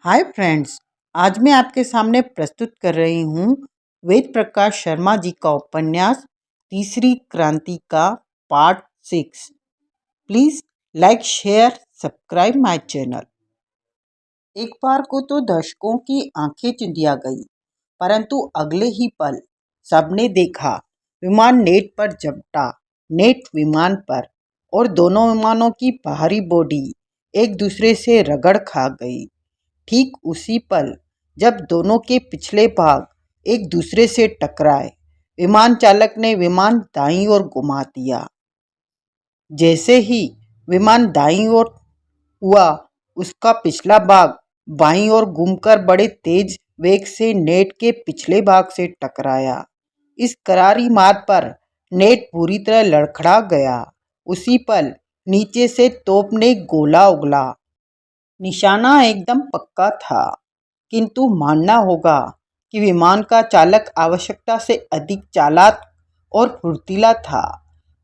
Hi friends, आज मैं आपके सामने प्रस्तुत कर रही हूँ वेद प्रकाश शर्मा जी का उपन्यास तीसरी क्रांति का part 6। Please like share subscribe my channel. एक बार को तो दर्शकों की आंखें चुंधिया गई, परंतु अगले ही पल सबने देखा विमान नेट पर झपटा। नेट विमान पर और दोनों विमानों की बाहरी बॉडी एक दूसरे से रगड़ खा गई। ठीक उसी पल जब दोनों के पिछले भाग एक दूसरे से टकराए, विमान चालक ने विमान दाईं ओर घुमा दिया। जैसे ही विमान दाईं ओर हुआ, उसका पिछला भाग बाईं ओर घूमकर बड़े तेज वेग से नेट के पिछले भाग से टकराया। इस करारी मार पर नेट पूरी तरह लड़खड़ा गया। उसी पल नीचे से तोप ने गोला उगला। निशाना एकदम पक्का था, किंतु मानना होगा कि विमान का चालक आवश्यकता से अधिक चालाक और फुर्तीला था।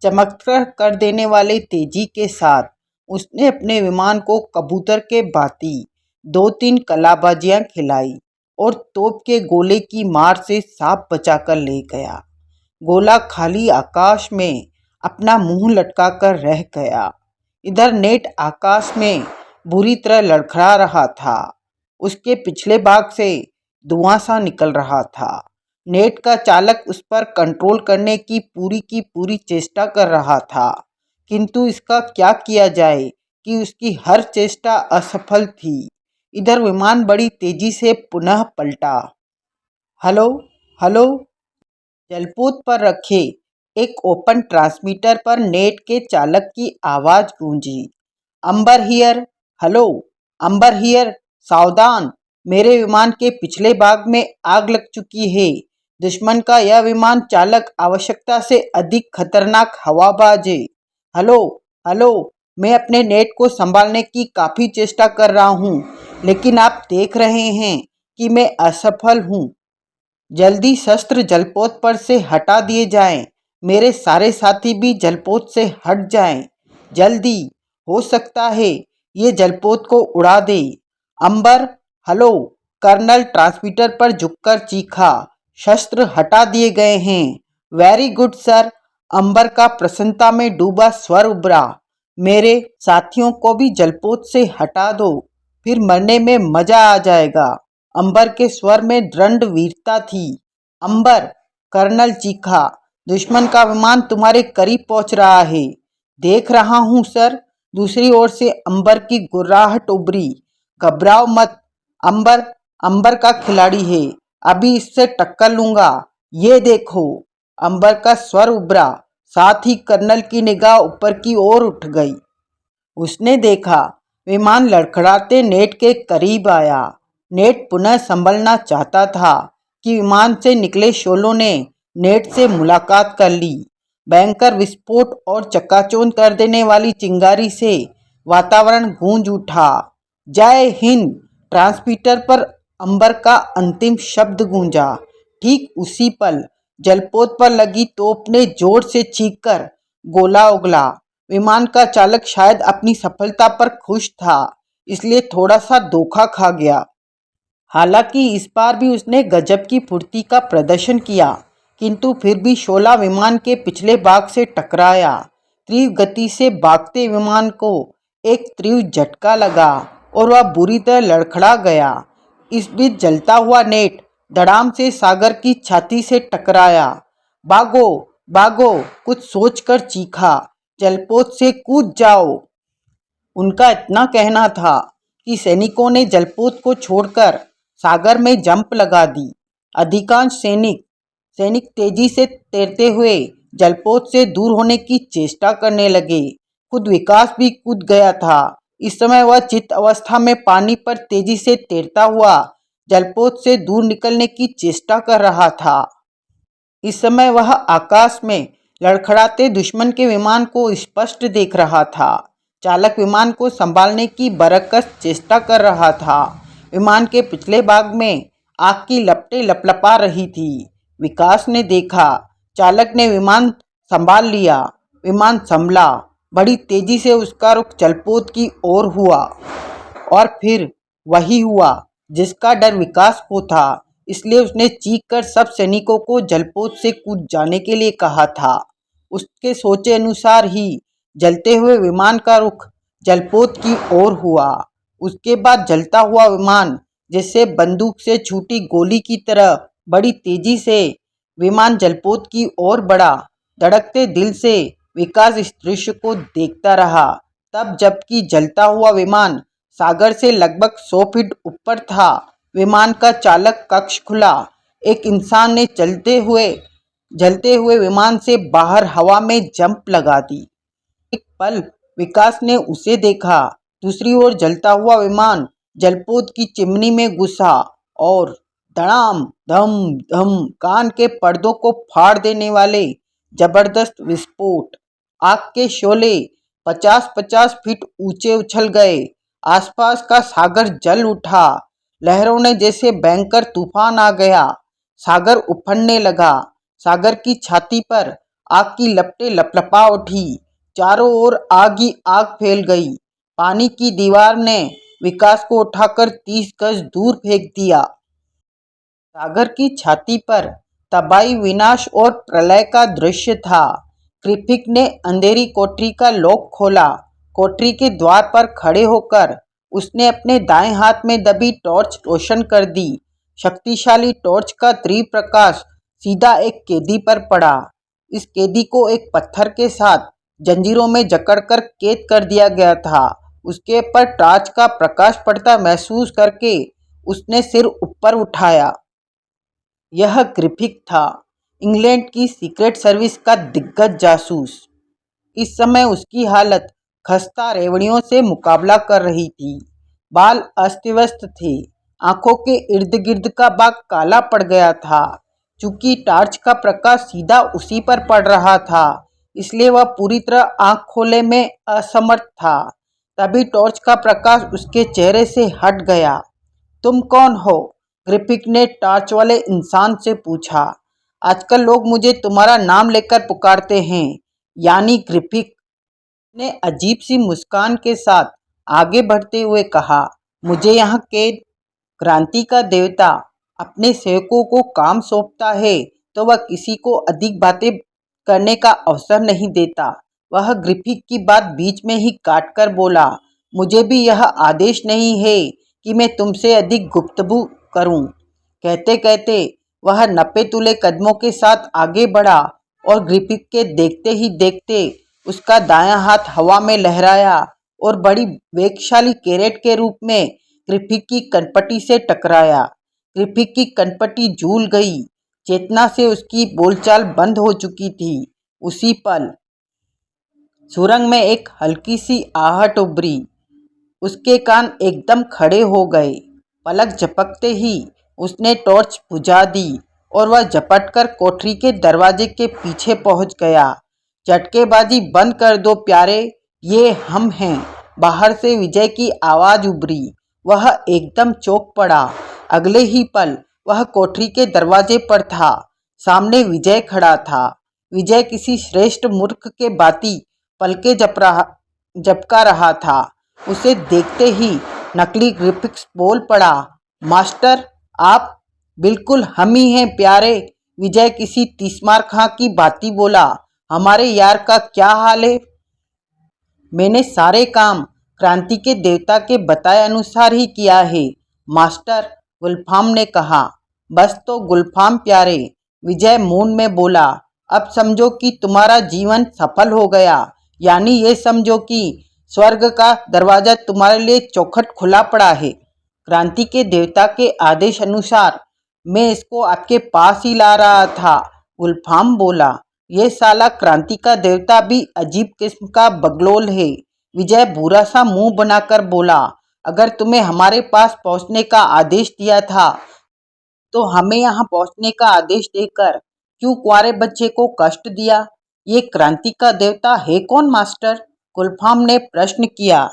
चमत्कार कर देने वाले तेजी के साथ उसने अपने विमान को कबूतर के भांति 2-3 कलाबाजियां खिलाई और तोप के गोले की मार से साफ बचाकर ले गया। गोला खाली आकाश में अपना मुंह लटकाकर रह गया। इधर नेट आकाश में बुरी तरह लड़खड़ा रहा था। उसके पिछले भाग से धुआं सा निकल रहा था। नेट का चालक उस पर कंट्रोल करने की पूरी चेष्टा कर रहा था, किंतु इसका क्या किया जाए कि उसकी हर चेष्टा असफल थी। इधर विमान बड़ी तेजी से पुनः पलटा। हेलो हेलो, जलपोत पर रखे एक ओपन ट्रांसमीटर पर नेट के चालक की आवाज गूंजी। अंबर हियर, हेलो अंबर हियर, सावधान, मेरे विमान के पिछले भाग में आग लग चुकी है। दुश्मन का यह विमान चालक आवश्यकता से अधिक खतरनाक हवाबाज है। हेलो हेलो, मैं अपने नेट को संभालने की काफ़ी चेष्टा कर रहा हूँ, लेकिन आप देख रहे हैं कि मैं असफल हूँ। जल्दी शस्त्र जलपोत पर से हटा दिए जाएं। मेरे सारे साथी भी जलपोत से हट जाएं। जल्दी, हो सकता है ये जलपोत को उड़ा दे। अंबर, हेलो, कर्नल ट्रांसमीटर पर झुककर चीखा। शस्त्र हटा दिए गए हैं। वेरी गुड सर, अंबर का प्रसन्नता में डूबा स्वर उभरा। मेरे साथियों को भी जलपोत से हटा दो, फिर मरने में मजा आ जाएगा। अंबर के स्वर में दृढ़ वीरता थी। अंबर, कर्नल चीखा, दुश्मन का विमान तुम्हारे करीब पहुंच रहा है। देख रहा हूं सर। दूसरी ओर से अंबर की गुर्राहट उभरी। घबराओ मत, अंबर अंबर का खिलाड़ी है, अभी इससे टक्कर लूंगा। ये देखो, अंबर का स्वर उभरा। साथ ही कर्नल की निगाह ऊपर की ओर उठ गई। उसने देखा विमान लड़खड़ाते नेट के करीब आया। नेट पुनः संभलना चाहता था कि विमान से निकले शोलों ने नेट से मुलाकात कर ली। भयंकर विस्फोट और चकाचौंध कर देने वाली चिंगारी से वातावरण गूंज उठा। जय हिंद, ट्रांसमीटर पर अंबर का अंतिम शब्द गूंजा। ठीक उसी पल जलपोत पर लगी तोप ने जोर से चीखकर गोला उगला। विमान का चालक शायद अपनी सफलता पर खुश था, इसलिए थोड़ा सा धोखा खा गया। हालांकि इस बार भी उसने गजब की फुर्ती का प्रदर्शन किया, किंतु फिर भी शोला विमान के पिछले भाग से टकराया। तीव्र गति से भागते विमान को एक तीव्र झटका लगा और वह बुरी तरह लड़खड़ा गया। इस बीच जलता हुआ नेट धड़ाम से सागर की छाती से टकराया। भागो भागो, कुछ सोचकर चीखा, जलपोत से कूद जाओ। उनका इतना कहना था कि सैनिकों ने जलपोत को छोड़कर सागर में जंप लगा दी। अधिकांश सैनिक तेजी से तैरते हुए जलपोत से दूर होने की चेष्टा करने लगे। खुद विकास भी कूद गया था। इस समय वह चित्त अवस्था में पानी पर तेजी से तैरता हुआ जलपोत से दूर निकलने की चेष्टा कर रहा था। इस समय वह आकाश में लड़खड़ाते दुश्मन के विमान को स्पष्ट देख रहा था। चालक विमान को संभालने की बरकस चेष्टा कर रहा था। विमान के पिछले भाग में आग की लपटें लपलपा रही थी। विकास ने देखा, चालक ने विमान संभाल लिया। विमान संभला। बड़ी तेजी से उसका रुख जलपोत की ओर हुआ और फिर वही हुआ जिसका डर विकास को था। इसलिए उसने चीख कर सब सैनिकों को जलपोत से कूद जाने के लिए कहा था। उसके सोचे अनुसार ही जलते हुए विमान का रुख जलपोत की ओर हुआ। उसके बाद जलता हुआ विमान जैसे बंदूक से छूटी गोली की तरह बड़ी तेजी से विमान जलपोत की ओर बढ़ा। धड़कते दिल से विकास इस दृश्य को देखता रहा। तब जबकि जलता हुआ विमान सागर से लगभग 100 फीट ऊपर था, विमान का चालक कक्ष खुला। एक इंसान ने जलते हुए विमान से बाहर हवा में जंप लगा दी। एक पल विकास ने उसे देखा। दूसरी ओर जलता हुआ विमान जलपोत की चिमनी में घुसा और धड़ाम धम धम कान के पर्दों को फाड़ देने वाले जबरदस्त विस्फोट। आग के शोले 50-50 फीट ऊंचे उछल गए। आसपास का सागर जल उठा। लहरों ने जैसे भयंकर तूफान आ गया। सागर उफड़ने लगा। सागर की छाती पर आग की लपटें लपलपा उठी। चारों ओर आग ही आग फैल गई। पानी की दीवार ने विकास को उठाकर 30 गज दूर फेंक दिया। सागर की छाती पर तबाही, विनाश और प्रलय का दृश्य था। कृपिक ने अंधेरी कोठरी का लॉक खोला। कोठरी के द्वार पर खड़े होकर उसने अपने दाएं हाथ में दबी टॉर्च रोशन कर दी। शक्तिशाली टॉर्च का तीव्र प्रकाश सीधा एक कैदी पर पड़ा। इस कैदी को एक पत्थर के साथ जंजीरों में जकड़कर कैद कर दिया गया था। उसके पर टॉर्च का प्रकाश पड़ता महसूस करके उसने सिर ऊपर उठाया। यह ग्रिफिथ था, इंग्लैंड की सीक्रेट सर्विस का दिग्गज जासूस। इस समय उसकी हालत खस्ता रेवड़ियों से मुकाबला कर रही थी। बाल अस्त व्यस्त थे। आंखों के इर्द गिर्द का भाग काला पड़ गया था। चूंकि टॉर्च का प्रकाश सीधा उसी पर पड़ रहा था, इसलिए वह पूरी तरह आंख खोले में असमर्थ था। तभी टॉर्च का प्रकाश उसके चेहरे से हट गया। तुम कौन हो? ग्रिफिथ ने टॉर्च वाले इंसान से पूछा। आजकल लोग मुझे तुम्हारा नाम लेकर पुकारते हैं, यानी ग्रिफिथ ने अजीब सी मुस्कान के साथ आगे बढ़ते हुए कहा। मुझे यहाँ कैद क्रांति का देवता अपने सेवकों को काम सौंपता है तो वह किसी को अधिक बातें करने का अवसर नहीं देता। वह ग्रिफिथ की बात बीच में ही काट कर बोला। मुझे भी यह आदेश नहीं है कि मैं तुमसे अधिक गुफ्तगू करूं। कहते कहते वह नपे तुले कदमों के साथ आगे बढ़ा और ग्रिफिथ के देखते ही देखते उसका दायां हाथ हवा में लहराया और बड़ी वेगशाली कैरेट के रूप में ग्रिफिथ की कनपटी से टकराया। ग्रिफिथ की कनपटी झूल गई। चेतना से उसकी बोलचाल बंद हो चुकी थी। उसी पल सुरंग में एक हल्की सी आहट उभरी। उसके कान एकदम खड़े हो गए। पलक झपकते ही उसने टॉर्च बुझा दी और वह झपटकर कोठरी के दरवाजे के पीछे पहुंच गया। झटकेबाजी बंद कर दो प्यारे, ये हम हैं। बाहर से विजय की आवाज उभरी। वह एकदम चौंक पड़ा। अगले ही पल वह कोठरी के दरवाजे पर था। सामने विजय खड़ा था। विजय किसी श्रेष्ठ मूर्ख के भांति पलके झपका रहा था। उसे देखते ही नकली ग्रिफिथ बोल पड़ा। मास्टर आप? बिल्कुल हम ही हैं प्यारे, विजय किसी तीसमार खां की भांति बोला। हमारे यार का क्या हाल है? मैंने सारे काम क्रांति के देवता के बताए अनुसार ही किया है मास्टर, गुलफाम ने कहा। बस तो गुलफाम प्यारे, विजय मौन में बोला। अब समझो कि तुम्हारा जीवन सफल हो गया, यानी ये समझो कि स्वर्ग का दरवाजा तुम्हारे लिए चौखट खुला पड़ा है। क्रांति के देवता के आदेश अनुसार मैं इसको आपके पास ही ला रहा था, गुलफाम बोला। ये साला क्रांति का देवता भी अजीब किस्म का बगलोल है, विजय बुरा सा मुंह बनाकर बोला। अगर तुम्हें हमारे पास पहुंचने का आदेश दिया था तो हमें यहाँ पहुंचने का आदेश देकर क्यों कुंवारे बच्चे को कष्ट दिया? ये क्रांति का देवता है कौन मास्टर? गुलफाम ने प्रश्न किया।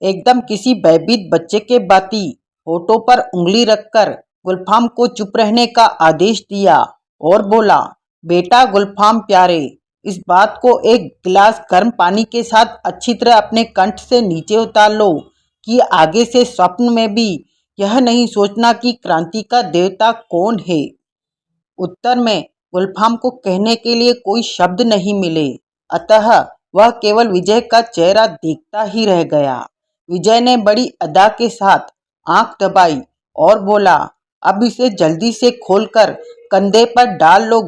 एकदम किसी भयभीत बच्चे के भांति होठों पर उंगली रखकर गुलफाम को चुप रहने का आदेश दिया और बोला। बेटा गुलफाम प्यारे, इस बात को एक गिलास गर्म पानी के साथ अच्छी तरह अपने कंठ से नीचे उतार लो कि आगे से स्वप्न में भी यह नहीं सोचना कि क्रांति का देवता कौन है। उत्तर में गुलफाम को कहने के लिए कोई शब्द नहीं मिले, अतः वह केवल विजय का चेहरा देखता ही रह गया। विजय ने बड़ी अदा के साथ आंख दबाई और बोला, अब इसे जल्दी से खोलकर कंधे पर डाल लो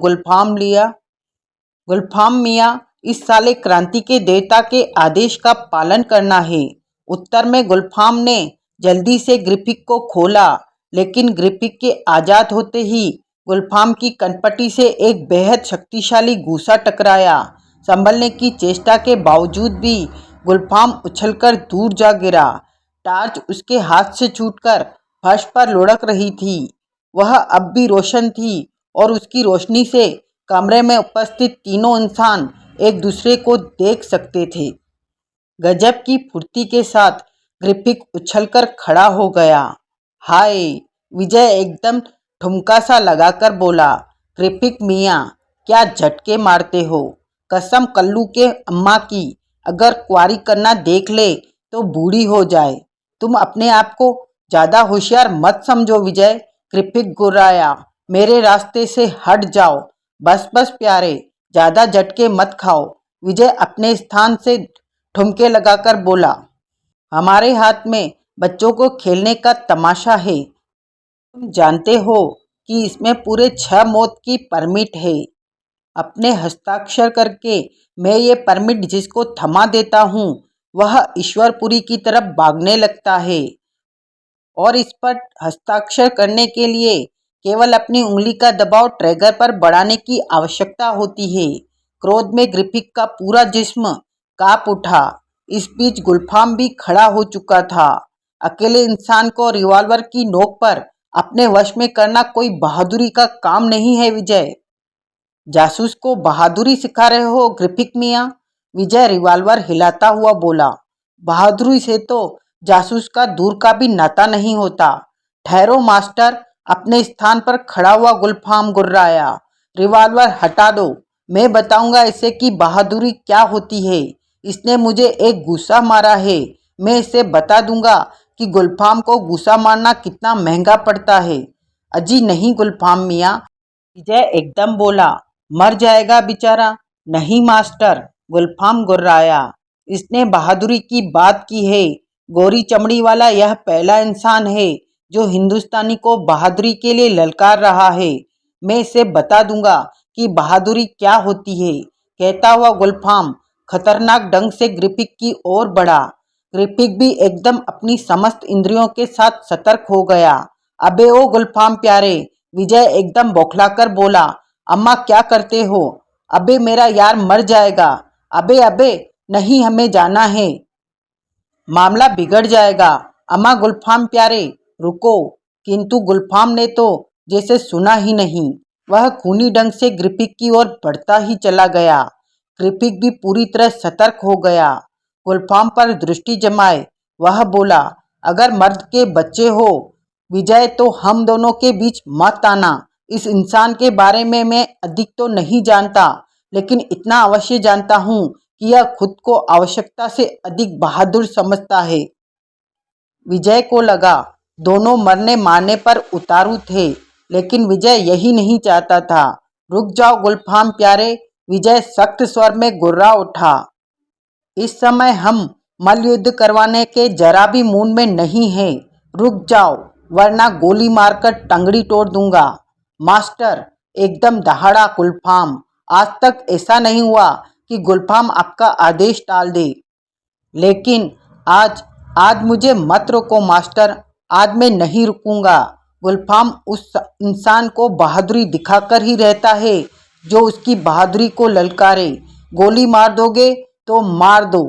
गुलफाम मियाँ, इस साले क्रांति के देवता के आदेश का पालन करना है। उत्तर में गुलफाम ने जल्दी से ग्रिफिक को खोला, लेकिन ग्रिफिक के आजाद होते ही गुलफाम की कनपटी से एक बेहद शक्तिशाली गूसा टकराया। संभलने की चेष्टा के बावजूद भी गुलफाम उछलकर दूर जा गिरा। टार्च उसके हाथ से छूटकर फर्श पर लुढ़क रही थी। वह अब भी रोशन थी और उसकी रोशनी से कमरे में उपस्थित तीनों इंसान एक दूसरे को देख सकते थे। गजब की फुर्ती के साथ ग्रिफिक उछलकर खड़ा हो गया। हाय, विजय एकदम ठुमका सा लगाकर बोला, ग्रिफिक मियाँ, क्या झटके मारते हो। कसम कल्लू के अम्मा की, अगर क्वारी करना देख ले तो बूढ़ी हो जाए। तुम अपने आप को ज़्यादा होशियार मत समझो विजय, ग्रिफिक गुर्राया। मेरे रास्ते से हट जाओ। बस बस प्यारे, ज़्यादा झटके मत खाओ। विजय अपने स्थान से ठुमके लगाकर बोला, हमारे हाथ में बच्चों को खेलने का तमाशा है। तुम जानते हो कि इसमें पूरे 6 मौत की परमिट है। अपने हस्ताक्षर करके मैं ये परमिट जिसको थमा देता हूँ वह ईश्वरपुरी की तरफ भागने लगता है, और इस पर हस्ताक्षर करने के लिए केवल अपनी उंगली का दबाव ट्रिगर पर बढ़ाने की आवश्यकता होती है। क्रोध में ग्रिफिक का पूरा जिस्म कांप उठा। इस बीच गुलफाम भी खड़ा हो चुका था। अकेले इंसान को रिवॉल्वर की नोक पर अपने वश में करना कोई बहादुरी का काम नहीं है विजय। जासूस को बहादुरी सिखा रहे हो ग्रिफिक मियाँ, विजय रिवॉल्वर हिलाता हुआ बोला। बहादुरी से तो जासूस का दूर का भी नाता नहीं होता। ठहरो मास्टर, अपने स्थान पर खड़ा हुआ गुलफाम गुर्राया। रिवॉल्वर हटा दो, मैं बताऊंगा इसे कि बहादुरी क्या होती है। इसने मुझे एक गुस्सा मारा है, मैं इसे बता दूंगा कि गुलफाम को गुस्सा मारना कितना महंगा पड़ता है। अजी नहीं गुलफाम मियाँ, विजय एकदम बोला, मर जाएगा बेचारा। नहीं मास्टर, गुलफाम गुर्राया, इसने बहादुरी की बात की है। गोरी चमड़ी वाला यह पहला इंसान है जो हिंदुस्तानी को बहादुरी के लिए ललकार रहा है। मैं इसे बता दूंगा कि बहादुरी क्या होती है। कहता हुआ गुलफाम खतरनाक ढंग से ग्रिफिक की ओर बढ़ा। ग्रिफिक भी एकदम अपनी समस्त इंद्रियों के साथ सतर्क हो गया। अबे ओ गुलफाम प्यारे, विजय एकदम बौखलाकर बोला, अम्मा क्या करते हो। अबे मेरा यार मर जाएगा। अबे अबे नहीं, हमें जाना है, मामला बिगड़ जाएगा। अम्मा गुलफाम प्यारे रुको। किंतु गुलफाम ने तो जैसे सुना ही नहीं। वह खूनी ढंग से ग्रिफिक की ओर बढ़ता ही चला गया। ग्रिफिक भी पूरी तरह सतर्क हो गया। गुलफाम पर दृष्टि जमाए वह बोला, अगर मर्द के बच्चे हो विजय तो हम दोनों के बीच मत आना। इस इंसान के बारे में मैं अधिक तो नहीं जानता, लेकिन इतना अवश्य जानता हूँ कि यह खुद को आवश्यकता से अधिक बहादुर समझता है। विजय को लगा दोनों मरने मारने पर उतारू थे, लेकिन विजय यही नहीं चाहता था। रुक जाओ गुलफाम प्यारे, विजय सख्त स्वर में गुर्रा उठा। इस समय हम मल्लयुद्ध करवाने के जरा भी मूड में नहीं है। रुक जाओ वरना गोली मारकर टंगड़ी तोड़ दूंगा। मास्टर, एकदम दहाड़ा गुलफाम। आज तक ऐसा नहीं हुआ कि गुलफाम आपका आदेश टाल दे, लेकिन आज आज मुझे मत रोको मास्टर, आज मैं नहीं रुकूंगा। गुलफाम उस इंसान को बहादुरी दिखाकर ही रहता है जो उसकी बहादुरी को ललकारे। गोली मार दोगे तो मार दो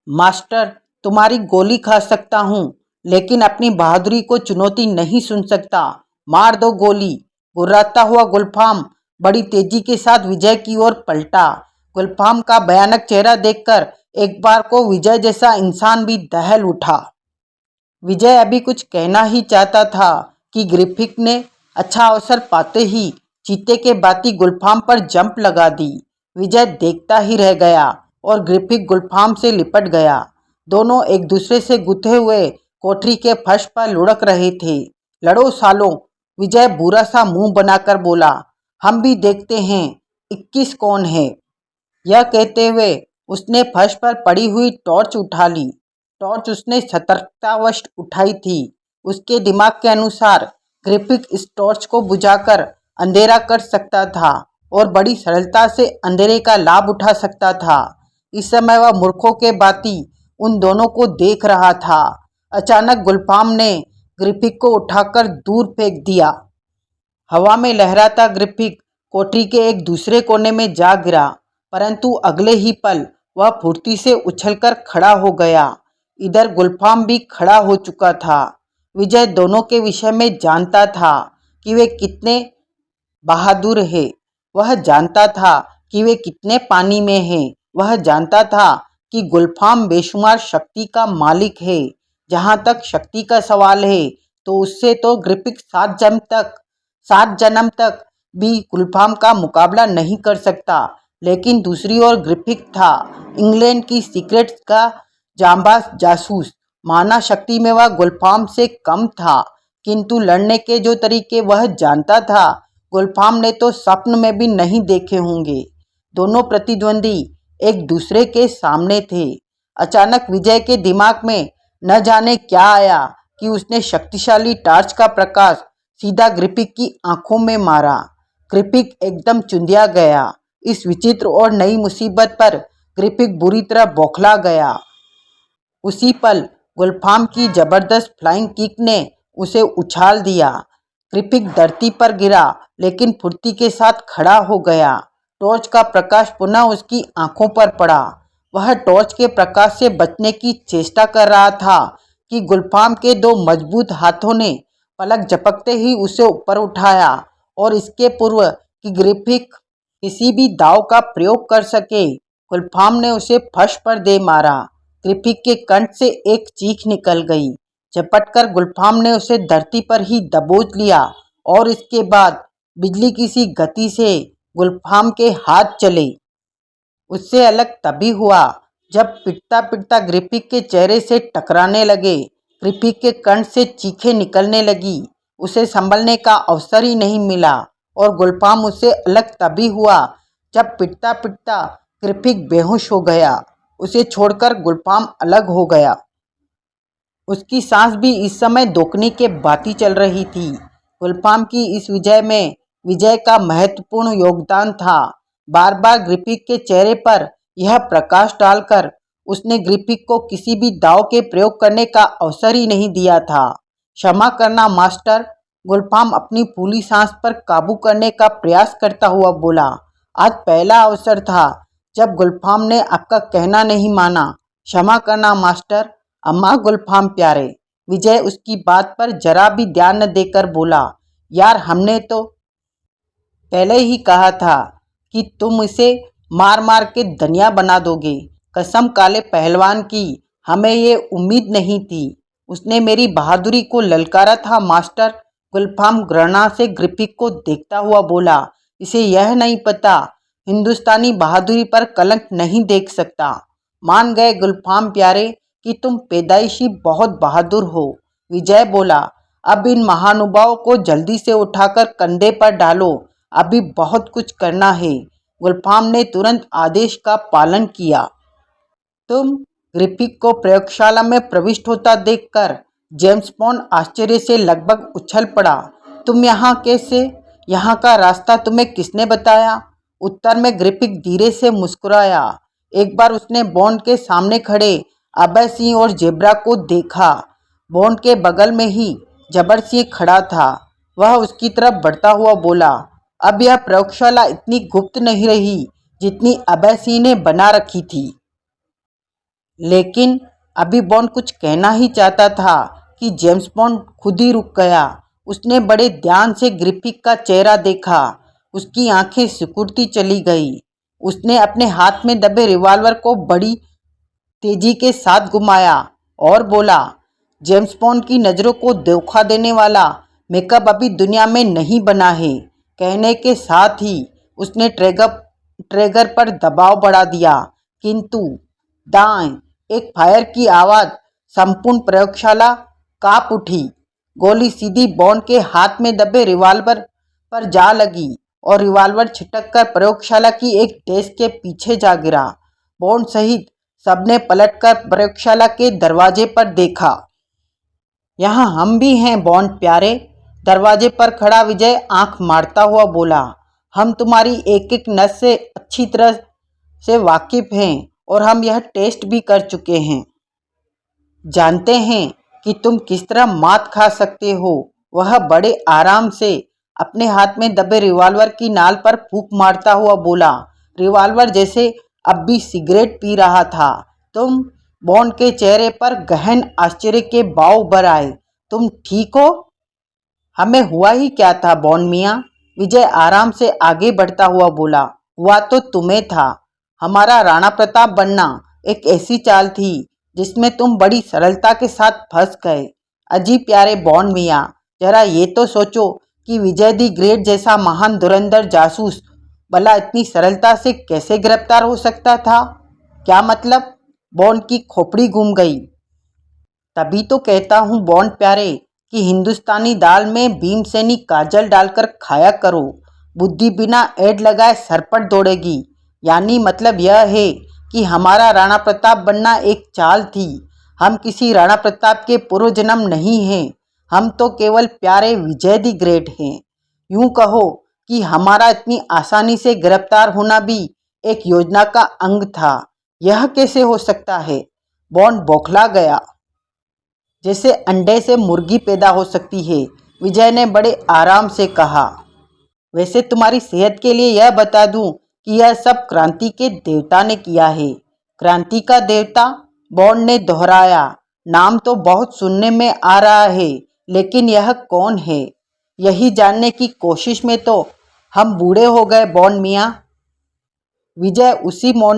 मास्टर, तुम्हारी गोली खा सकता हूँ, लेकिन अपनी बहादुरी को चुनौती नहीं सुन सकता। मार दो गोली। गुर्राता हुआ गुलफाम बड़ी तेजी के साथ विजय की ओर पलटा। गुलफाम का भयानक चेहरा देखकर एक बार को विजय जैसा इंसान भी दहल उठा। विजय अभी कुछ कहना ही चाहता था कि ग्रिफिक ने अच्छा अवसर पाते ही चीते के बाती गुलफाम पर जंप लगा दी। विजय देखता ही रह गया और ग्रिफिक गुलफाम से लिपट गया। दोनों एक दूसरे से गुथे हुए कोठरी के फर्श पर लुढ़क रहे थे। लड़ो सालों, विजय बुरा सा मुंह बनाकर बोला। हम भी देखते हैं 21 कौन है। यह कहते हुए उसने फर्श पर पड़ी हुई टॉर्च उठा ली। टॉर्च उसने सतर्कतावश उठाई थी। उसके दिमाग के अनुसार ग्रिफिथ इस टॉर्च को बुझाकर अंधेरा कर सकता था और बड़ी सरलता से अंधेरे का लाभ उठा सकता था। इस समय वह मूर्खों के भांति उन दोनों को देख रहा था। अचानक गुलफाम ने ग्रिफिथ को उठाकर दूर फेंक दिया। हवा में लहराता ग्रिफिथ कोठरी के एक दूसरे कोने में जा गिरा, परंतु अगले ही पल वह फुर्ती से उछलकर खड़ा हो गया। इधर गुलफाम भी खड़ा हो चुका था। विजय दोनों के विषय में जानता था कि वे कितने बहादुर है। वह जानता था कि वे कितने पानी में हैं। वह जानता था कि गुलफाम बेशुमार शक्ति का मालिक है। जहाँ तक शक्ति का सवाल है तो उससे तो ग्रिफिथ 7 जन्म तक भी गुलफाम का मुकाबला नहीं कर सकता। लेकिन दूसरी ओर ग्रिफिथ था इंग्लैंड की सीक्रेट्स का जांबाज जासूस। माना शक्ति में वह गुलफाम से कम था, किंतु लड़ने के जो तरीके वह जानता था गुलफाम ने तो स्वप्न में भी नहीं देखे होंगे। दोनों प्रतिद्वंदी एक दूसरे के सामने थे। अचानक विजय के दिमाग में न जाने क्या आया कि उसने शक्तिशाली टॉर्च का प्रकाश सीधा ग्रिफिथ की आंखों में मारा। ग्रिफिथ एकदम चुंधिया गया। इस विचित्र और नई मुसीबत पर ग्रिफिथ बुरी तरह बौखला गया। उसी पल गुलफाम की जबरदस्त फ्लाइंग किक ने उसे उछाल दिया। ग्रिफिथ धरती पर गिरा, लेकिन फुर्ती के साथ खड़ा हो गया। टॉर्च का प्रकाश पुनः उसकी आंखों पर पड़ा। वह टॉर्च के प्रकाश से बचने की चेष्टा कर रहा था कि गुलफाम के दो मजबूत हाथों ने पलक झपकते ही उसे ऊपर उठाया और इसके पूर्व कि ग्रिफिथ किसी भी दाव का प्रयोग कर सके, गुलफाम ने उसे फर्श पर दे मारा। ग्रिफिथ के कंठ से एक चीख निकल गई। झपटकर गुलफाम ने उसे धरती पर ही दबोच लिया और इसके बाद बिजली की सी गति से गुलफाम के हाथ चले। उससे अलग तभी हुआ जब पिटता पिटता ग्रिफिथ के चेहरे से टकराने लगे। ग्रिफिथ के कंठ से चीखें निकलने लगी। उसे संभलने का अवसर ही नहीं मिला और गुलफाम उससे अलग तभी हुआ जब पिटता पिटता ग्रिफिथ बेहोश हो गया। उसे छोड़कर गुलफाम अलग हो गया। उसकी सांस भी इस समय दोकनी के भांति चल रही थी। गुलफाम की इस विजय में विजय का महत्वपूर्ण योगदान था। बार बार ग्रिफिथ के चेहरे पर यह प्रकाश डालकर उसने ग्रिफिथ को किसी भी दाव के प्रयोग करने का अवसर ही नहीं दिया था। क्षमा करना मास्टर, गुलफाम अपनी फूली सांस पर काबू करने का प्रयास करता हुआ बोला। आज पहला अवसर था जब गुलफाम ने आपका कहना नहीं माना। क्षमा करना मास्टर। अम्मा गुलफाम प्यारे, विजय उसकी बात पर जरा भी ध्यान न देकर बोला। यार, हमने तो पहले ही कहा था कि तुम इसे मार मार के धनिया बना दोगे। कसम काले पहलवान की, हमें ये उम्मीद नहीं थी। उसने मेरी बहादुरी को ललकारा था मास्टर। गुलफाम घृणा से ग्रिफिथ को देखता हुआ बोला। इसे यह नहीं पता हिंदुस्तानी बहादुरी पर कलंक नहीं देख सकता। मान गए गुलफाम प्यारे कि तुम पैदाइशी बहुत बहादुर हो, विजय बोला। अब इन महानुभावों को जल्दी से उठाकर कंधे पर डालो, अभी बहुत कुछ करना है। गुलफाम ने तुरंत आदेश का पालन किया। तुम ग्रिफिथ को प्रयोगशाला में प्रविष्ट होता देखकर जेम्स बॉन्ड आश्चर्य से लगभग उछल पड़ा। तुम यहाँ कैसे? यहाँ का रास्ता तुम्हें किसने बताया? उत्तर में ग्रिफिथ धीरे से मुस्कुराया। एक बार उसने बॉन्ड के सामने खड़े अभय सिंह और जेब्रा को देखा। बॉन्ड के बगल में ही जबर सिंह खड़ा था। वह उसकी तरफ बढ़ता हुआ बोला, अब यह प्रयोगशाला इतनी गुप्त नहीं रही जितनी अभय सिंह ने बना रखी थी। लेकिन अभी बॉन्ड कुछ कहना ही चाहता था कि जेम्स बॉन्ड खुद ही रुक गया। उसने बड़े ध्यान से ग्रिफिथ का चेहरा देखा। उसकी आंखें सिकुड़ती चली गई। उसने अपने हाथ में दबे रिवॉल्वर को बड़ी तेजी के साथ घुमाया और बोला, जेम्स बॉन्ड की नज़रों को धोखा देने वाला मेकअप अभी दुनिया में नहीं बना है। कहने के साथ ही उसने ट्रिगर पर दबाव बढ़ा दिया, किंतु दाएं एक फायर की आवाज़ संपूर्ण प्रयोगशाला कांप उठी। गोली सीधी बॉन्ड के हाथ में दबे रिवॉल्वर पर जा लगी और रिवॉल्वर छिटक कर प्रयोगशाला की एक डेस्क के पीछे जा गिरा। बॉन्ड सहित सबने पलटकर प्रयोगशाला के दरवाजे पर देखा। यहाँ हम भी हैं बॉन्ड प्यारे, दरवाजे पर खड़ा विजय आंख मारता हुआ बोला। हम तुम्हारी एक एक नस से अच्छी तरह से वाकिफ हैं और हम यह टेस्ट भी कर चुके हैं। जानते हैं कि तुम किस तरह मात खा सकते हो। वह बड़े आराम से अपने हाथ में दबे रिवॉल्वर की नाल पर फूंक मारता हुआ बोला। रिवॉल्वर जैसे अब भी सिगरेट पी रहा था। तुम बॉन्ड के चेहरे पर गहन आश्चर्य के भाव उभर आए। तुम ठीक हो? हमें हुआ ही क्या था बॉन्ड मियाँ? विजय आराम से आगे बढ़ता हुआ बोला। हुआ तो तुम्हें था। हमारा राणा प्रताप बनना एक ऐसी चाल थी जिसमें तुम बड़ी सरलता के साथ फंस गए। अजी प्यारे बॉन्ड मियाँ, जरा ये तो सोचो कि विजय दी ग्रेट जैसा महान धुरंधर जासूस भला इतनी सरलता से कैसे गिरफ्तार हो सकता था? क्या मतलब? बॉन्ड की खोपड़ी घूम गई। तभी तो कहता हूँ बॉन्ड प्यारे कि हिंदुस्तानी दाल में भीमसेनी काजल डालकर खाया करो। बुद्धि बिना ऐड लगाए सरपट दौड़ेगी। यानी मतलब यह है कि हमारा राणा प्रताप बनना एक चाल थी। हम किसी राणा प्रताप के पूर्व जन्म नहीं हैं। हम तो केवल प्यारे विजय दी ग्रेट हैं। यूं कहो कि हमारा इतनी आसानी से गिरफ्तार होना भी एक योजना का अंग था। यह कैसे हो सकता है? बॉन्ड बौखला गया। जैसे अंडे से मुर्गी पैदा हो सकती है, विजय ने बड़े आराम से कहा। वैसे तुम्हारी सेहत के लिए यह बता दूं कि यह सब क्रांति के देवता ने किया है। क्रांति का देवता? बॉन्ड ने दोहराया। नाम तो बहुत सुनने में आ रहा है, लेकिन यह कौन है? यही जानने की कोशिश में तो हम बूढ़े हो गए बॉन्ड मियाँ। विजय उसी मूड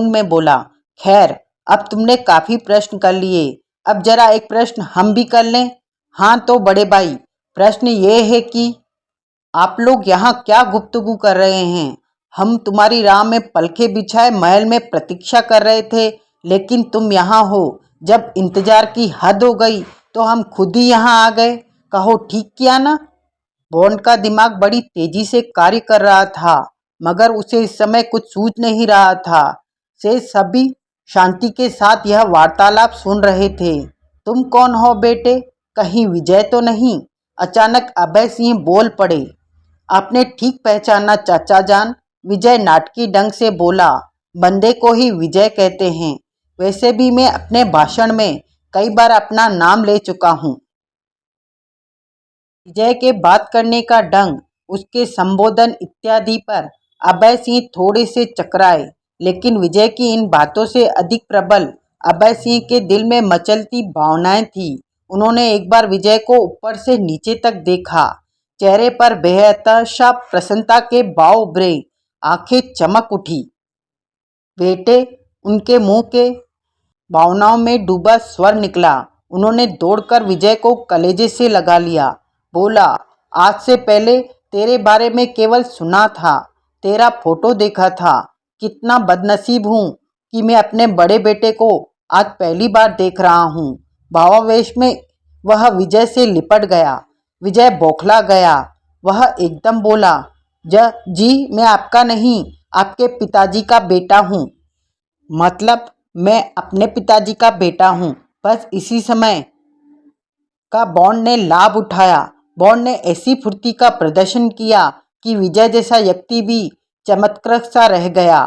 में बोला। खैर, अब तुमने काफ़ी प्रश्न कर लिए। अब जरा एक प्रश्न हम भी कर लें। हाँ तो बड़े भाई, प्रश्न ये है कि आप लोग यहाँ क्या गुफ्तगू कर रहे हैं? हम तुम्हारी राह में पलखे बिछाए महल में प्रतीक्षा कर रहे थे, लेकिन तुम यहाँ हो। जब इंतजार की हद हो गई तो हम खुद ही यहाँ आ गए। कहो ठीक किया ना? बॉन्ड का दिमाग बड़ी तेजी से कार्य कर रहा था, मगर उसे इस समय कुछ सूझ नहीं रहा था। से सभी शांति के साथ यह वार्तालाप सुन रहे थे। तुम कौन हो बेटे? कहीं विजय तो नहीं? अचानक अभय सिंह बोल पड़े। आपने ठीक पहचाना चाचा जान, विजय नाटकी ढंग से बोला। बंदे को ही विजय कहते हैं। वैसे भी मैं अपने भाषण में कई बार अपना नाम ले चुका हूँ। विजय के बात करने का ढंग, उसके संबोधन इत्यादि पर अभय सिंह थोड़े से चकराए, लेकिन विजय की इन बातों से अधिक प्रबल अभय सिंह के दिल में मचलती भावनाएं थी। उन्होंने एक बार विजय को ऊपर से नीचे तक देखा। चेहरे पर बेहताशा प्रसन्नता के भाव उभरे, आंखें चमक उठी। बेटे, उनके मुंह के भावनाओं में डूबा स्वर निकला। उन्होंने दौड़कर विजय को कलेजे से लगा लिया। बोला, आज से पहले तेरे बारे में केवल सुना था, तेरा फोटो देखा था। कितना बदनसीब हूँ कि मैं अपने बड़े बेटे को आज पहली बार देख रहा हूँ। भावावेश में वह विजय से लिपट गया। विजय बौखला गया। वह एकदम बोला, जी मैं आपका नहीं, आपके पिताजी का बेटा हूँ। मतलब मैं अपने पिताजी का बेटा हूँ। बस इसी समय का बॉन्ड ने लाभ उठाया। बॉन्ड ने ऐसी फुर्ती का प्रदर्शन किया कि विजय जैसा व्यक्ति भी चमत्कृत सा रह गया।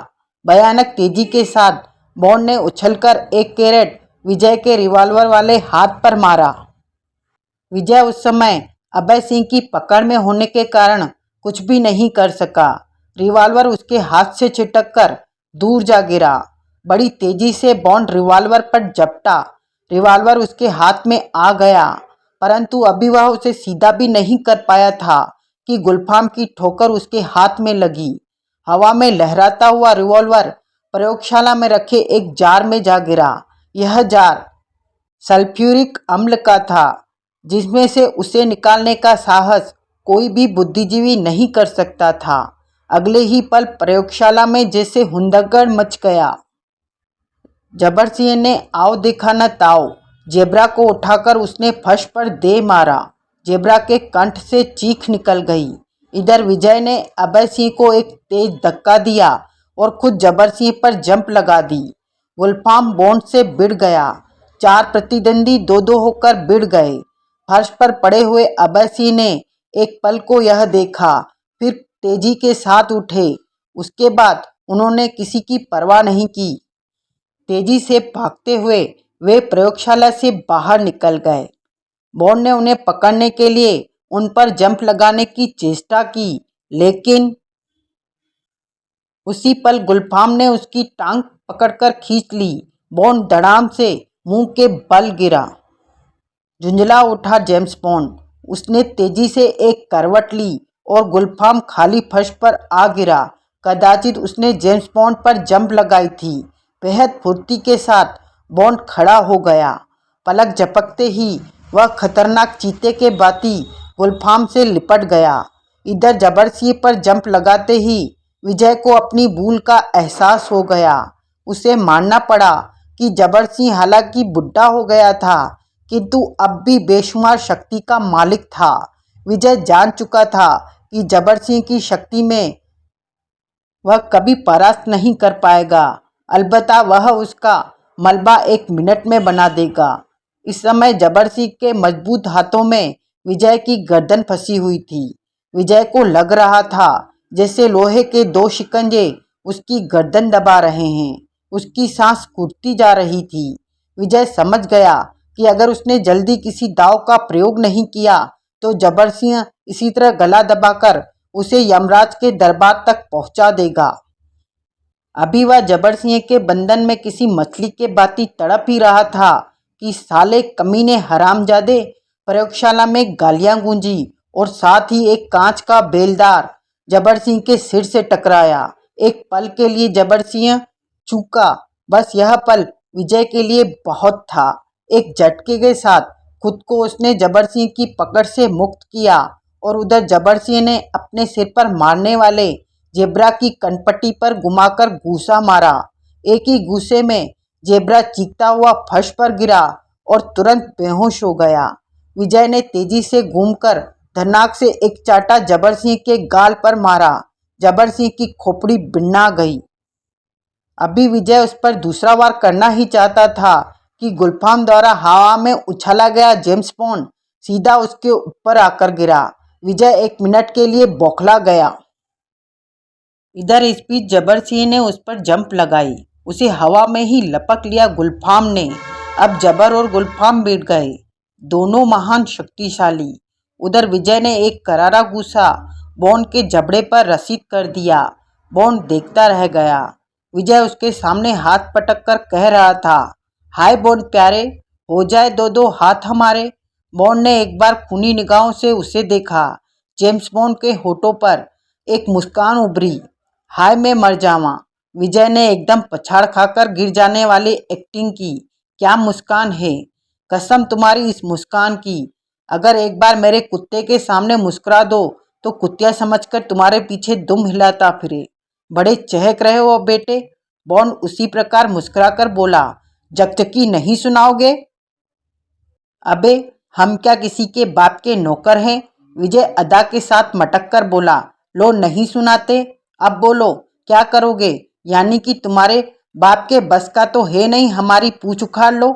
भयानक तेजी के साथ बॉन्ड ने उछलकर एक कैरेट विजय के रिवॉल्वर वाले हाथ पर मारा। विजय उस समय अभय सिंह की पकड़ में होने के कारण कुछ भी नहीं कर सका। रिवॉल्वर उसके हाथ से छिटककर दूर जा गिरा। बड़ी तेजी से बॉन्ड रिवॉल्वर पर झपटा। रिवॉल्वर उसके हाथ में आ गया, परंतु अभी वह उसे सीधा भी नहीं कर पाया था कि गुलफाम की ठोकर उसके हाथ में लगी। हवा में लहराता हुआ रिवॉल्वर प्रयोगशाला में रखे एक जार में जा गिरा। यह जार सल्फ्यूरिक अम्ल का था, जिसमें से उसे निकालने का साहस कोई भी बुद्धिजीवी नहीं कर सकता था। अगले ही पल प्रयोगशाला में जैसे हुंदंगड़ मच गया। जबर सिंह ने आओ देखा न ताओ जेब्रा को उठाकर उसने फर्श पर दे मारा। जेब्रा के कंठ से चीख निकल गई। इधर विजय ने अभय सिंह को एक तेज धक्का दिया और खुद जबर सिंह पर जंप लगा दी। गुलफाम बॉन्ड से भिड़ गया। 4 प्रतिद्वंदी 2-2 होकर भिड़ गए। फर्श पर पड़े हुए अभय सिंह ने एक पल को यह देखा, फिर तेजी के साथ उठे। उसके बाद उन्होंने किसी की परवाह नहीं की। तेजी से भागते हुए वे प्रयोगशाला से बाहर निकल गए। बॉन्ड ने उन्हें पकड़ने के लिए उन पर जंप लगाने की चेष्टा की, लेकिन उसी पल गुलफाम ने उसकी टांग पकड़कर खींच ली। बॉन्ड धड़ाम से मुंह के बल गिरा। झुंझला उठा जेम्स बॉन्ड। उसने तेजी से एक करवट ली और गुलफाम खाली फर्श पर आ गिरा। कदाचित उसने जेम्स बॉन्ड पर जंप लगाई थी। बेहद फुर्ती के साथ बॉन्ड खड़ा हो गया। पलक झपकते ही वह खतरनाक चीते के भांति गुलफाम से लिपट गया। इधर जबर सिंह पर जंप लगाते ही विजय को अपनी भूल का एहसास हो गया। उसे मानना पड़ा कि जबर सिंह हालांकि बुढ़ा हो गया था, किंतु अब भी बेशुमार शक्ति का मालिक था। विजय जान चुका था कि जबर सिंह की शक्ति में वह कभी परास्त नहीं कर पाएगा। अलबत्ता वह उसका मलबा 1 मिनट में बना देगा। इस समय जबर सिंह के मजबूत हाथों में विजय की गर्दन फंसी हुई थी। विजय को लग रहा था जैसे लोहे के 2 शिकंजे उसकी गर्दन दबा रहे हैं। उसकी सांस घुटती जा रही थी। विजय समझ गया कि अगर उसने जल्दी किसी दाव का प्रयोग नहीं किया तो जबर सिंह इसी तरह गला दबाकर उसे यमराज के दरबार तक पहुंचा देगा। अभी वह जबर सिंह के बंधन में किसी मछली के भांति तड़प ही रहा था कि साले कमीने हरामजादे। प्रयोगशाला में गालियां गूंजी और साथ ही एक कांच का बेलदार जबर सिंह के सिर से टकराया। एक पल के लिए जबर सिंह चूका, बस यह पल विजय के लिए बहुत था। एक झटके के साथ खुद को उसने जबर सिंह की पकड़ से मुक्त किया और उधर जबर सिंह ने अपने सिर पर मारने वाले जेब्रा की कनपट्टी पर घुमाकर घूसा मारा। एक ही घूसे में जेब्रा चीखता हुआ फर्श पर गिरा और तुरंत बेहोश हो गया। विजय ने तेजी से घूमकर धनाक से एक चाटा जबर सिंह के गाल पर मारा। जबर सिंह की खोपड़ी बिन्ना गई। अभी विजय उस पर दूसरा वार करना ही चाहता था कि गुलफाम द्वारा हवा में उछाला गया जेम्स बॉन्ड सीधा उसके ऊपर आकर गिरा। विजय 1 मिनट के लिए बौखला गया। इधर इस बीच जबर सिंह ने उस पर जंप लगाई। उसे हवा में ही लपक लिया गुलफाम ने। अब जबर और गुलफाम भिड़ गए, दोनों महान शक्तिशाली। उधर विजय ने एक करारा घूसा बॉन्ड के जबड़े पर रसीद कर दिया। बॉन्ड देखता रह गया। विजय उसके सामने हाथ पटक कर कह रहा था, हाय बॉन्ड प्यारे, हो जाए 2-2 हाथ हमारे। बॉन्ड ने एक बार खूनी निगाहों से उसे देखा। जेम्स बॉन्ड के होठों पर एक मुस्कान उभरी। हाय मैं मर जावा। विजय ने एकदम पछाड़ खाकर गिर जाने वाली एक्टिंग की। क्या मुस्कान है, कसम तुम्हारी इस मुस्कान की। अगर एक बार मेरे कुत्ते के सामने मुस्कुरा दो तो कुत्तिया समझकर तुम्हारे पीछे दुम हिलाता फिरे। बड़े चहक रहे हो बेटे। बॉन्ड उसी प्रकार मुस्कुराकर बोला, जकजकी नहीं सुनाओगे? अबे हम क्या किसी के बाप के नौकर हैं? विजय अदा के साथ मटक कर बोला, लो नहीं सुनाते, अब बोलो क्या करोगे? यानी कि तुम्हारे बाप के बस का तो है नहीं हमारी पूंछ उखाड़ लो।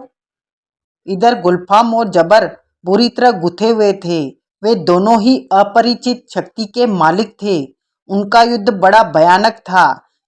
इधर गुलफाम और जबर बुरी तरह गुथे हुए थे। वे दोनों ही अपरिचित शक्ति के मालिक थे। उनका युद्ध बड़ा भयानक था,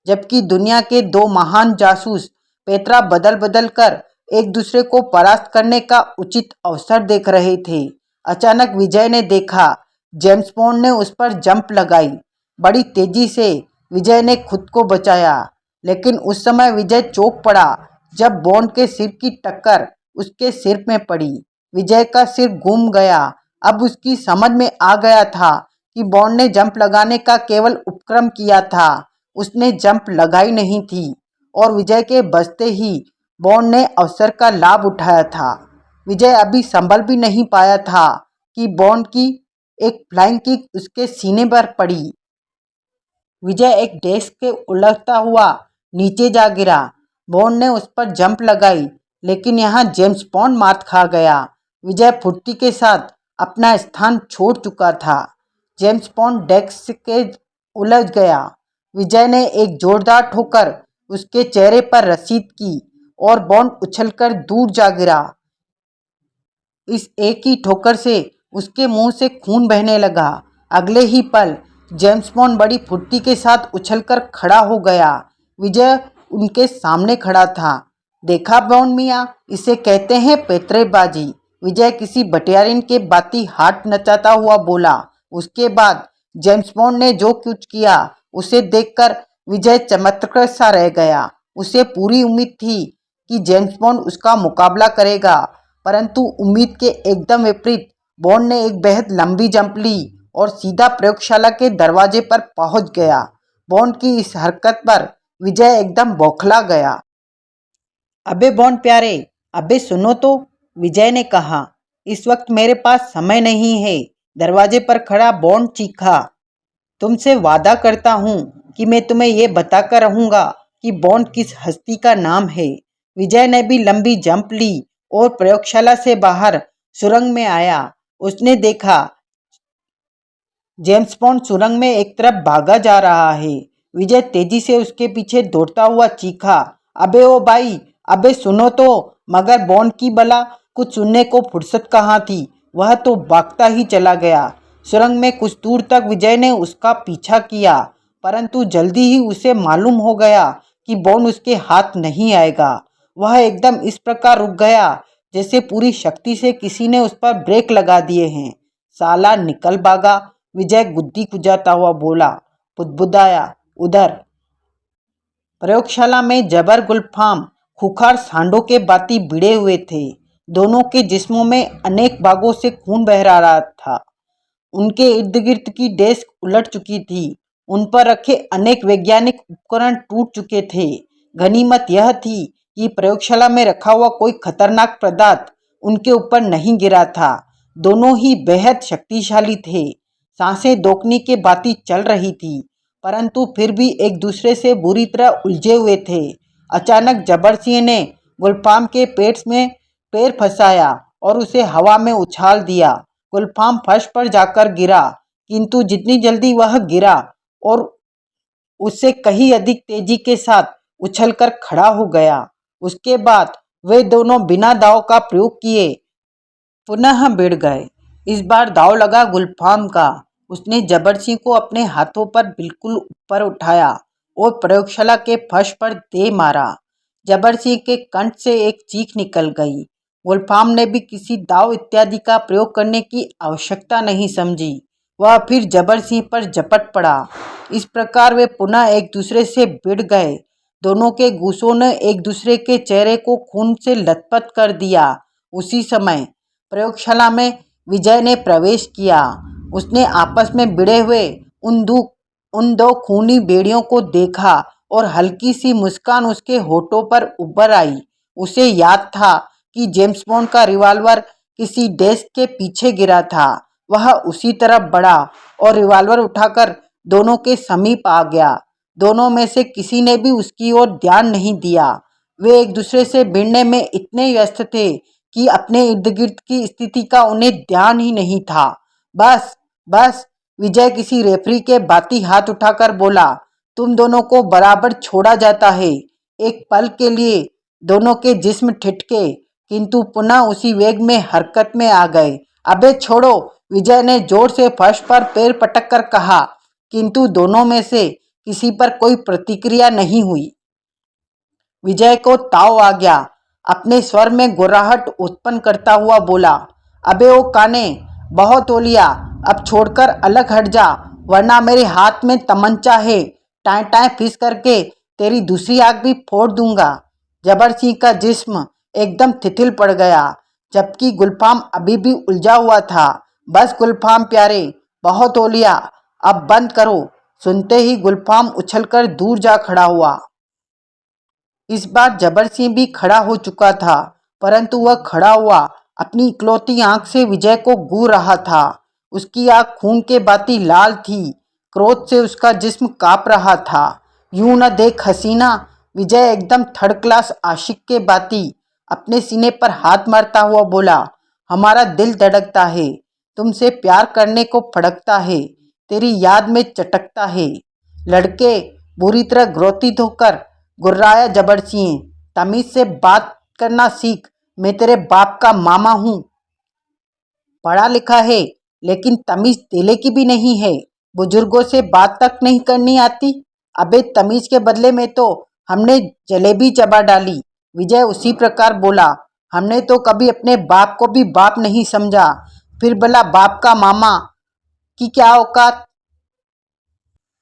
जबकि दुनिया के 2 महान जासूस पैतरा बदल बदल कर एक दूसरे को परास्त करने का उचित अवसर देख रहे थे। अचानक विजय ने देखा जेम्स बॉन्ड ने उस पर जंप लगाई। बड़ी तेजी से विजय ने खुद को बचाया, लेकिन उस समय विजय चौंक पड़ा जब बॉन्ड के सिर की टक्कर उसके सिर में पड़ी। विजय का सिर घूम गया। अब उसकी समझ में आ गया था कि बॉन्ड ने जंप लगाने का केवल उपक्रम किया था, उसने जंप लगाई नहीं थी और विजय के बचते ही बॉन्ड ने अवसर का लाभ उठाया था। विजय अभी संभल भी नहीं पाया था कि बॉन्ड की एक फ्लाइंग किक उसके सीने पर पड़ी। विजय एक डेस्क के उलटता हुआ नीचे जा गिरा। बॉन्ड ने उस पर जंप लगाई, लेकिन यहाँ जेम्स बॉन्ड मात खा गया। विजय फुर्ती के साथ अपना स्थान छोड़ चुका था। जेम्स बॉन्ड डेस्क के उलझ गया। विजय ने एक जोरदार ठोकर उसके चेहरे पर रसीद की और बॉन्ड उछलकर दूर जा गिरा। इस एक ही ठोकर से उसके मुंह से खून बहने लगा। अगले ही पल जेम्स बॉन्ड बड़ी फुर्ती के साथ उछलकर खड़ा हो गया। विजय उनके सामने खड़ा था। देखा बॉन्ड मियाँ, इसे कहते हैं पैतरेबाजी। विजय किसी बटियारिन के बाती हाथ नचाता हुआ बोला। उसके बाद जेम्स बॉन्ड ने जो कुछ किया उसे देखकर विजय चमत्कृत सा रह गया। उसे पूरी उम्मीद थी कि जेम्स बॉन्ड उसका मुकाबला करेगा, परंतु उम्मीद के एकदम विपरीत बॉन्ड ने एक बेहद लंबी जंप ली और सीधा प्रयोगशाला के दरवाजे पर पहुंच गया। बॉन्ड की इस हरकत पर विजय एकदम बौखला गया। अबे बॉन्ड प्यारे, अबे सुनो तो, विजय ने कहा। इस वक्त मेरे पास समय नहीं है, दरवाजे पर खड़ा बॉन्ड चीखा। तुमसे वादा करता हूँ कि मैं तुम्हें यह बताकर रहूंगा कि बॉन्ड किस हस्ती का नाम है। विजय ने भी लंबी जंप ली और प्रयोगशाला से बाहर सुरंग में आया। उसने देखा जेम्स बॉन्ड सुरंग में एक तरफ भागा जा रहा है। विजय तेजी से उसके पीछे दौड़ता हुआ चीखा, अबे ओ भाई, अबे सुनो तो। मगर बॉन्ड की भला कुछ सुनने को फुर्सत कहाँ थी, वह तो भागता ही चला गया। सुरंग में कुछ दूर तक विजय ने उसका पीछा किया, परंतु जल्दी ही उसे मालूम हो गया कि बॉन्ड उसके हाथ नहीं आएगा। वह एकदम इस प्रकार रुक गया जैसे पूरी शक्ति से किसी ने उस पर ब्रेक लगा दिए हैं। साला निकल भागा, विजय गुद्दी खुजाता हुआ बोला, बुदबुदाया। उधर प्रयोगशाला में जबर गुलफाम खुखार सांडों के बाती भिड़े हुए थे। दोनों के जिस्मों में अनेक भागों से खून बह रहा था। उनके इर्द गिर्द की डेस्क उलट चुकी थी। उन पर रखे अनेक वैज्ञानिक उपकरण टूट चुके थे। गनीमत यह थी कि प्रयोगशाला में रखा हुआ कोई खतरनाक पदार्थ उनके ऊपर नहीं गिरा था। दोनों ही बेहद शक्तिशाली थे। सांसें दोकनी के बाती चल रही थी, परंतु फिर भी एक दूसरे से बुरी तरह उलझे हुए थे। अचानक जबर सिंह ने गुलफाम के पेट में पैर फंसाया और उसे हवा में उछाल दिया। गुलफाम फर्श पर जाकर गिरा, किंतु जितनी जल्दी वह गिरा और उससे कहीं अधिक तेजी के साथ उछलकर खड़ा हो गया। उसके बाद वे दोनों बिना दाव का प्रयोग किए पुनः भिड़ गए। इस बार दाव लगा गुलफाम का। उसने जबर सिंह को अपने हाथों पर बिल्कुल ऊपर उठाया और प्रयोगशाला के फर्श पर दे मारा। जबर सिंह के कंठ से एक चीख निकल गई। गुलफाम ने भी किसी दाव इत्यादि का प्रयोग करने की आवश्यकता नहीं समझी। वह फिर जबर सिंह पर झपट पड़ा। इस प्रकार वे पुनः एक दूसरे से भिड़ गए। दोनों के गूंसों ने एक दूसरे के चेहरे को खून से लथपथ कर दिया। उसी समय प्रयोगशाला में विजय ने प्रवेश किया। उसने आपस में भिड़े हुए उन दो खूनी भेड़ियों को देखा और हल्की सी मुस्कान उसके होठों पर उभर आई। उसे याद था कि जेम्स बॉन्ड का रिवॉल्वर किसी डेस्क के पीछे गिरा था। वह उसी तरफ बढ़ा और रिवॉल्वर उठाकर दोनों के समीप आ गया। दोनों में से किसी ने भी उसकी ओर ध्यान नहीं दिया। वे एक दूसरे से भिड़ने में इतने व्यस्त थे कि अपने इर्द गिर्द की स्थिति का उन्हें ध्यान ही नहीं था। बस बस, विजय किसी रेफरी के बाती हाथ उठाकर बोला, तुम दोनों को बराबर छोड़ा जाता है। एक पल के लिए दोनों के जिस्म ठिठके, किंतु पुनः उसी वेग में हरकत में आ गए। अबे छोड़ो, विजय ने जोर से फर्श पर पैर पटक कर कहा, किंतु दोनों में से किसी पर कोई प्रतिक्रिया नहीं हुई। विजय को ताव आ गया। अपने स्वर में गुर्राहट उत्पन्न करता हुआ बोला, अबे ओ काने, बहुत हो लिया, अब छोड़कर अलग हट जा, वरना मेरे हाथ में तमंचा है। टाएं टाएं फिस करके तेरी दूसरी आंख भी फोड़ दूंगा। जबर सिंह का जिस्म एकदम तिथिल पड़ गया, जबकि गुलफाम अभी भी उलझा हुआ था। बस गुलफाम प्यारे, बहुत हो लिया, अब बंद करो। सुनते ही गुलफाम उछलकर दूर जा खड़ा हुआ। इस बार जबर सिंह भी खड़ा हो चुका था, परंतु वह खड़ा हुआ अपनी इकलौती आंख से विजय को घूर रहा था। उसकी आंख खून के बाती लाल थी। क्रोध से उसका जिस्म कांप रहा था। यूं न देख हसीना, विजय एकदम थर्ड क्लास आशिक के बाती अपने सीने पर हाथ मारता हुआ बोला, हमारा दिल धड़कता है, तुमसे प्यार करने को फड़कता है, तेरी याद में चटकता है। लड़के बुरी तरह ग्रोथित होकर गुर्राया जबर सिंह, तमीज से बात करना सीख, मैं तेरे बाप का मामा हूँ। पढ़ा लिखा है लेकिन तमीज तेले की भी नहीं है, बुजुर्गों से बात तक नहीं करनी आती। अबे तमीज के बदले में तो हमने जलेबी चबा डाली। विजय उसी प्रकार बोला, हमने तो कभी अपने बाप को भी बाप नहीं समझा, फिर भला बाप का मामा की क्या औकात।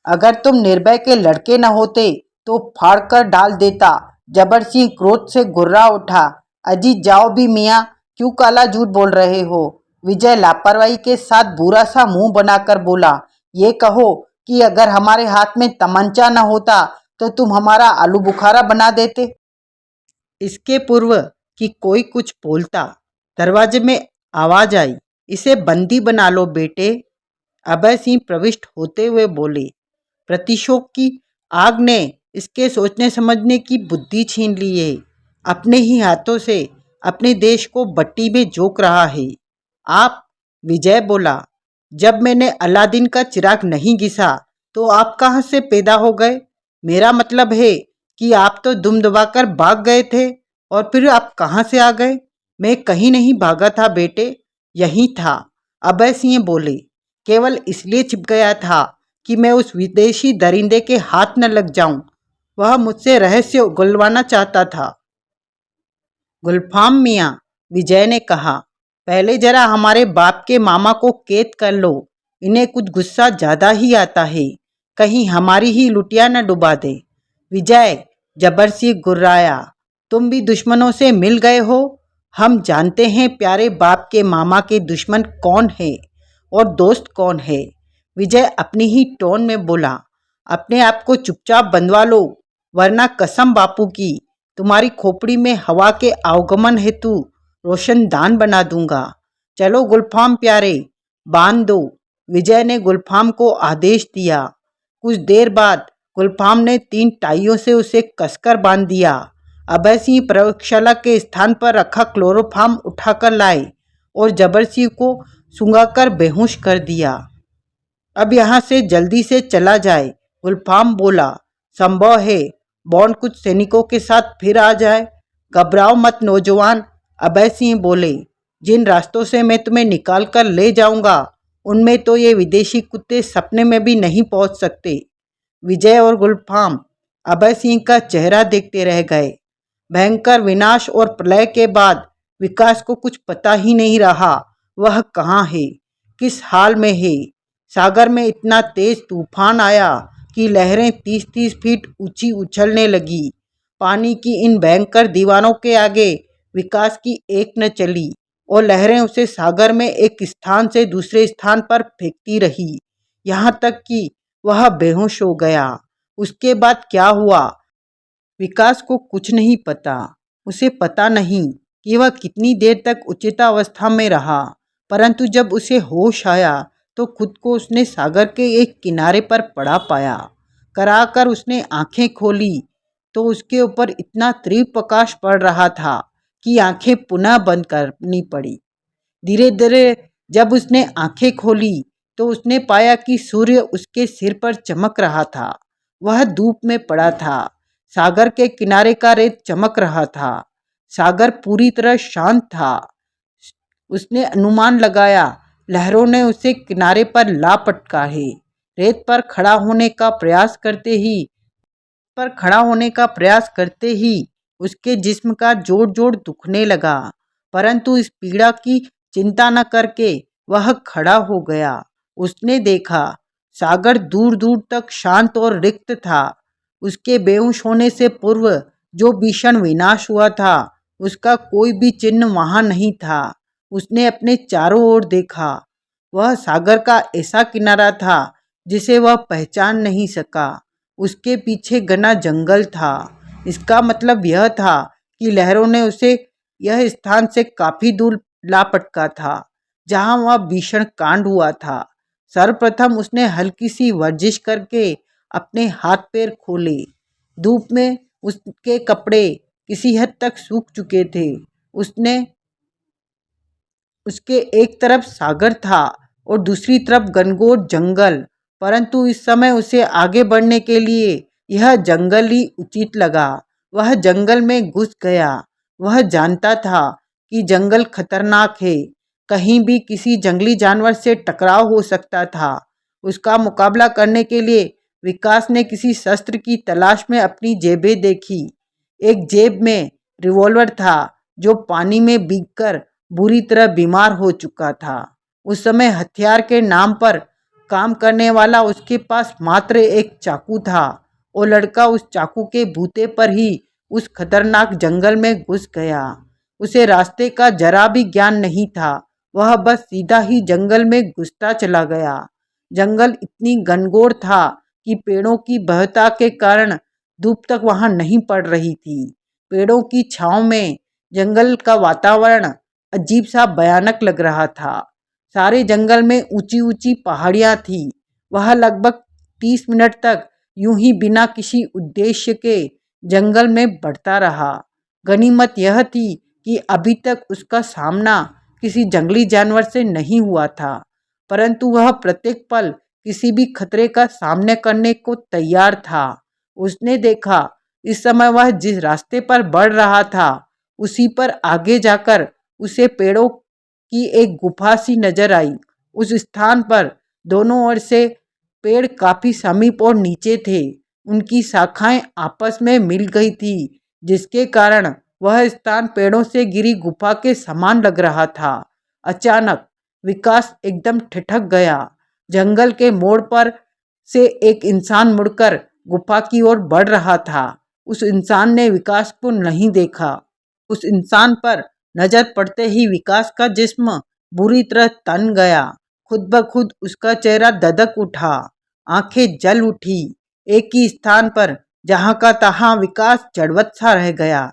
अगर तुम निर्भय के लड़के न होते तो फाड़ कर डाल देता। जबर सिंह क्रोध से गुर्रा उठा। अजी जाओ भी मियाँ, क्यों काला झूठ बोल रहे हो। विजय लापरवाही के साथ बुरा सा मुंह बनाकर बोला, ये कहो कि अगर हमारे हाथ में तमंचा न होता तो तुम हमारा आलू बुखारा बना देते। इसके पूर्व कि कोई कुछ बोलता, दरवाजे में आवाज आई, इसे बंदी बना लो बेटे। अभय सिंह प्रविष्ट होते हुए बोले, प्रतिशोक की आग ने इसके सोचने समझने की बुद्धि छीन ली है, अपने ही हाथों से अपने देश को भट्टी में झोंक रहा है। आप, विजय बोला, जब मैंने अलादीन का चिराग नहीं घिसा तो आप कहाँ से पैदा हो गए। मेरा मतलब है कि आप तो दुम दबाकर भाग गए थे, और फिर आप कहाँ से आ गए। मैं कहीं नहीं भागा था बेटे, यहीं था। अभय सिंह बोले, केवल इसलिए छिप गया था कि मैं उस विदेशी दरिंदे के हाथ न लग जाऊं। वह मुझसे रहस्य उगलवाना चाहता था। गुलफाम मियाँ, विजय ने कहा, पहले जरा हमारे बाप के मामा को कैद कर लो, इन्हें कुछ गुस्सा ज्यादा ही आता है, कहीं हमारी ही लुटिया न डुबा दे। विजय जबर सिंह गुर्राया, तुम भी दुश्मनों से मिल गए हो। हम जानते हैं प्यारे बाप के मामा के दुश्मन कौन है और दोस्त कौन है। विजय अपनी ही टोन में बोला, अपने आप को चुपचाप बंधवा लो, वरना कसम बापू की तुम्हारी खोपड़ी में हवा के आवागमन हेतु रोशनदान बना दूंगा। चलो गुलफाम प्यारे, बांध दो। विजय ने गुलफाम को आदेश दिया। कुछ देर बाद गुलफाम ने 3 टाइयों से उसे कसकर बांध दिया। अभय सिंह प्रयोगशाला के स्थान पर रखा क्लोरोफार्म उठाकर लाए और जबर सिंह को सूंघाकर बेहोश कर दिया। अब यहाँ से जल्दी से चला जाए, गुलफाम बोला। संभव है बॉन्ड कुछ सैनिकों के साथ फिर आ जाए। घबराओ मत नौजवान, अभय सिंह बोले। जिन रास्तों से मैं तुम्हें निकाल कर ले जाऊंगा उनमें तो ये विदेशी कुत्ते सपने में भी नहीं पहुंच सकते। विजय और गुलफाम अभय सिंह का चेहरा देखते रह गए। भयंकर विनाश और प्रलय के बाद विकास को कुछ पता ही नहीं रहा, वह कहाँ है, किस हाल में है। सागर में इतना तेज तूफान आया कि लहरें 30-30 फीट ऊंची उछलने लगी। पानी की इन भयंकर दीवारों के आगे विकास की एक न चली और लहरें उसे सागर में एक स्थान से दूसरे स्थान पर फेंकती रही, यहाँ तक कि वह बेहोश हो गया। उसके बाद क्या हुआ, विकास को कुछ नहीं पता। उसे पता नहीं कि वह कितनी देर तक उचितावस्था में रहा, परंतु जब उसे होश आया तो खुद को उसने सागर के एक किनारे पर पड़ा पाया। कराकर उसने आंखें खोली तो उसके ऊपर इतना तीव्र प्रकाश पड़ रहा था कि आंखें पुनः बंद करनी पड़ी। धीरे धीरे जब उसने आंखें खोली तो उसने पाया कि सूर्य उसके सिर पर चमक रहा था। वह धूप में पड़ा था। सागर के किनारे का रेत चमक रहा था। सागर पूरी तरह शांत था। उसने अनुमान लगाया लहरों ने उसे किनारे पर ला पटका है। रेत पर खड़ा होने का प्रयास करते ही उसके जिस्म का जोड़ जोड़ दुखने लगा, परंतु इस पीड़ा की चिंता न करके वह खड़ा हो गया। उसने देखा सागर दूर दूर तक शांत और रिक्त था। उसके बेहोश होने से पूर्व जो भीषण विनाश हुआ था उसका कोई भी चिन्ह वहां नहीं था। उसने अपने चारों ओर देखा। वह सागर का ऐसा किनारा था जिसे वह पहचान नहीं सका। उसके पीछे घना जंगल था। इसका मतलब यह था कि लहरों ने उसे यह स्थान से काफी दूर ला पटका था जहां वह भीषण कांड हुआ था। सर्वप्रथम उसने हल्की सी वर्जिश करके अपने हाथ पैर खोले। धूप में उसके कपड़े किसी हद तक सूख चुके थे। उसके एक तरफ सागर था और दूसरी तरफ घनघोर जंगल, परंतु इस समय उसे आगे बढ़ने के लिए यह जंगल ही उचित लगा। वह जंगल में घुस गया। वह जानता था कि जंगल खतरनाक है, कहीं भी किसी जंगली जानवर से टकराव हो सकता था। उसका मुकाबला करने के लिए विकास ने किसी शस्त्र की तलाश में अपनी जेबें देखी। एक जेब में रिवॉल्वर था जो पानी में भीगकर बुरी तरह बीमार हो चुका था। उस समय हथियार के नाम पर काम करने वाला उसके पास मात्र एक चाकू था। वो लड़का उस चाकू के बूते पर ही उस खतरनाक जंगल में घुस गया। उसे रास्ते का जरा भी ज्ञान नहीं था। वह बस सीधा ही जंगल में घुसता चला गया। जंगल इतनी घनघोर था कि पेड़ों की बहुता के कारण धूप तक वहां नहीं पड़ रही थी। पेड़ों की छांव में जंगल का वातावरण अजीब सा भयानक लग रहा था। सारे जंगल में ऊंची ऊंची पहाड़ियां थी। वह लगभग 30 मिनट तक यूं ही बिना किसी उद्देश्य के जंगल में बढ़ता रहा। गनीमत यह थी कि अभी तक उसका सामना किसी जंगली जानवर से नहीं हुआ था, परंतु वह प्रत्येक पल किसी भी खतरे का सामना करने को तैयार था। उसने देखा इस समय वह जिस रास्ते पर बढ़ रहा था उसी पर आगे जाकर उसे पेड़ों की एक गुफा सी नजर आई। उस स्थान पर दोनों ओर से पेड़ काफी समीप और नीचे थे। उनकी शाखाएं आपस में मिल गई थी, जिसके कारण वह स्थान पेड़ों से घिरी गुफा के समान लग रहा था। अचानक विकास एकदम ठिठक गया। जंगल के मोड़ पर से एक इंसान मुड़कर गुफा की ओर बढ़ रहा था। उस इंसान ने विकास को नहीं देखा। उस इंसान पर नजर पड़ते ही विकास का जिस्म बुरी तरह तन गया। खुद ब खुद उसका चेहरा धधक उठा, आंखें जल उठी। एक ही स्थान पर जहां का तहां विकास जड़वत सा रह गया।